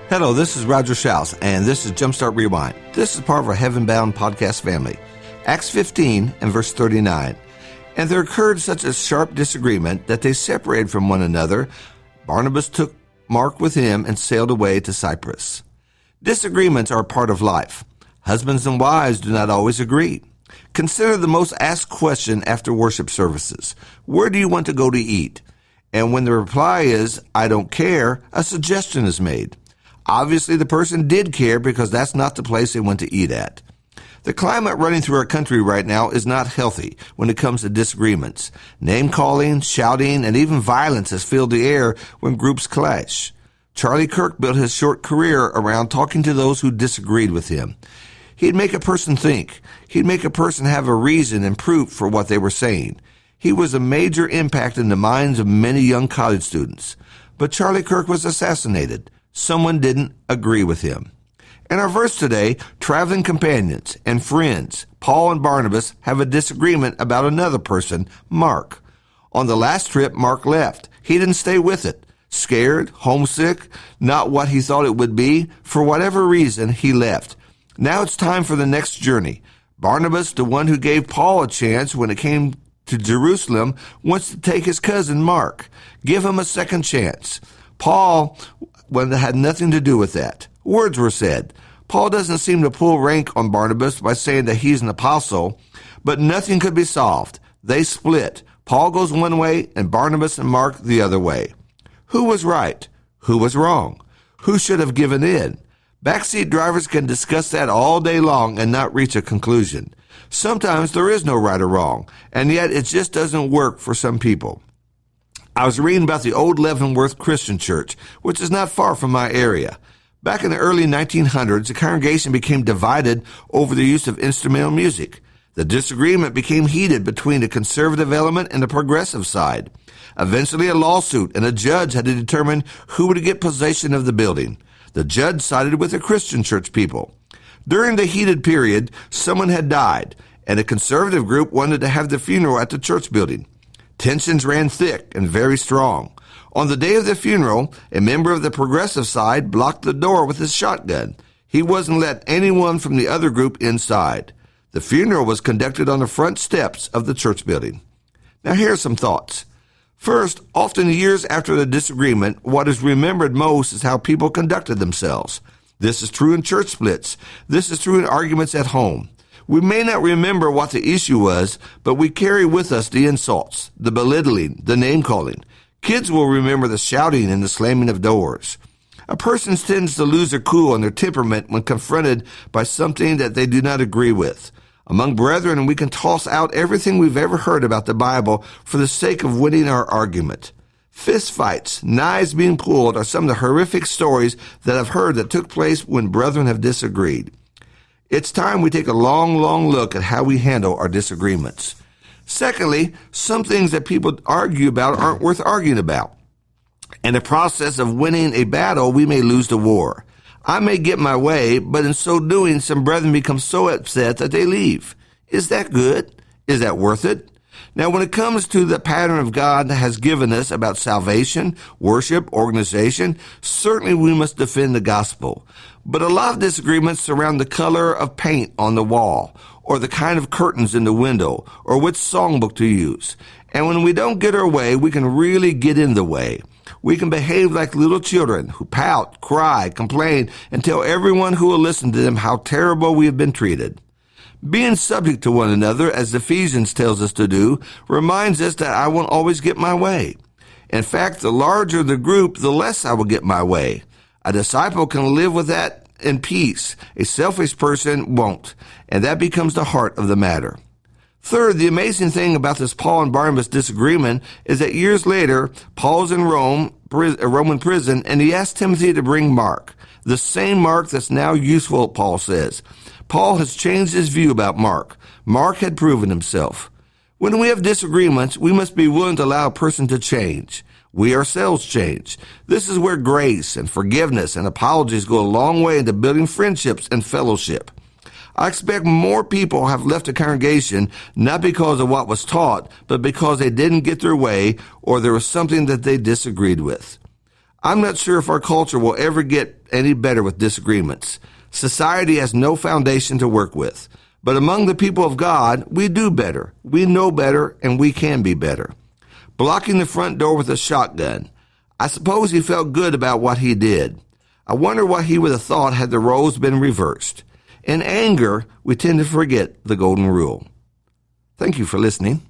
Hello, this is Roger Shouse, and this is Jumpstart Rewind. This is part of our Heaven Bound podcast family. Acts 15 and verse 39. And there occurred such a sharp disagreement that they separated from one another. Barnabas took Mark with him and sailed away to Cyprus. Disagreements are a part of life. Husbands and wives do not always agree. Consider the most asked question after worship services. Where do you want to go to eat? And when the reply is, I don't care, a suggestion is made. Obviously, the person did care because that's not the place they went to eat at. The climate running through our country right now is not healthy when it comes to disagreements. Name-calling, shouting, and even violence has filled the air when groups clash. Charlie Kirk built his short career around talking to those who disagreed with him. He'd make a person think. He'd make a person have a reason and proof for what they were saying. He was a major impact in the minds of many young college students. But Charlie Kirk was assassinated. Someone didn't agree with him. In our verse today, traveling companions and friends, Paul and Barnabas, have a disagreement about another person, Mark. On the last trip, Mark left. He didn't stay with it. Scared, homesick, not what he thought it would be. For whatever reason, he left. Now it's time for the next journey. Barnabas, the one who gave Paul a chance when it came to Jerusalem, wants to take his cousin Mark. Give him a second chance. Paul had nothing to do with that. Words were said. Paul doesn't seem to pull rank on Barnabas by saying that he's an apostle, but nothing could be solved. They split. Paul goes one way and Barnabas and Mark the other way. Who was right? Who was wrong? Who should have given in? Backseat drivers can discuss that all day long and not reach a conclusion. Sometimes there is no right or wrong, and yet it just doesn't work for some people. I was reading about the old Leavenworth Christian Church, which is not far from my area. Back in the early 1900s, the congregation became divided over the use of instrumental music. The disagreement became heated between the conservative element and the progressive side. Eventually, a lawsuit and a judge had to determine who would get possession of the building. The judge sided with the Christian church people. During the heated period, someone had died, and a conservative group wanted to have the funeral at the church building. Tensions ran thick and very strong. On the day of the funeral, a member of the progressive side blocked the door with his shotgun. He wasn't let anyone from the other group inside. The funeral was conducted on the front steps of the church building. Now here are some thoughts. First, often years after the disagreement, what is remembered most is how people conducted themselves. This is true in church splits. This is true in arguments at home. We may not remember what the issue was, but we carry with us the insults, the belittling, the name-calling. Kids will remember the shouting and the slamming of doors. A person tends to lose their cool and their temperament when confronted by something that they do not agree with. Among brethren, we can toss out everything we've ever heard about the Bible for the sake of winning our argument. Fist fights, knives being pulled are some of the horrific stories that I've heard that took place when brethren have disagreed. It's time we take a long, long look at how we handle our disagreements. Secondly, some things that people argue about aren't worth arguing about. In the process of winning a battle, we may lose the war. I may get my way, but in so doing, some brethren become so upset that they leave. Is that good? Is that worth it? Now, when it comes to the pattern of God has given us about salvation, worship, organization, certainly we must defend the gospel. But a lot of disagreements surround the color of paint on the wall, or the kind of curtains in the window, or which songbook to use. And when we don't get our way, we can really get in the way. We can behave like little children who pout, cry, complain, and tell everyone who will listen to them how terrible we have been treated. Being subject to one another, as Ephesians tells us to do, reminds us that I won't always get my way. In fact, the larger the group, the less I will get my way. A disciple can live with that in peace. A selfish person won't, and that becomes the heart of the matter. Third, the amazing thing about this Paul and Barnabas disagreement is that years later, Paul's in Rome, a Roman prison, and he asked Timothy to bring Mark, the same Mark that's now useful, Paul says. Paul has changed his view about Mark. Mark had proven himself. When we have disagreements, we must be willing to allow a person to change. We ourselves change. This is where grace and forgiveness and apologies go a long way into building friendships and fellowship. I expect more people have left the congregation not because of what was taught, but because they didn't get their way or there was something that they disagreed with. I'm not sure if our culture will ever get any better with disagreements. Society has no foundation to work with. But among the people of God, we do better, we know better, and we can be better. Blocking the front door with a shotgun. I suppose he felt good about what he did. I wonder what he would have thought had the roles been reversed. In anger, we tend to forget the golden rule. Thank you for listening.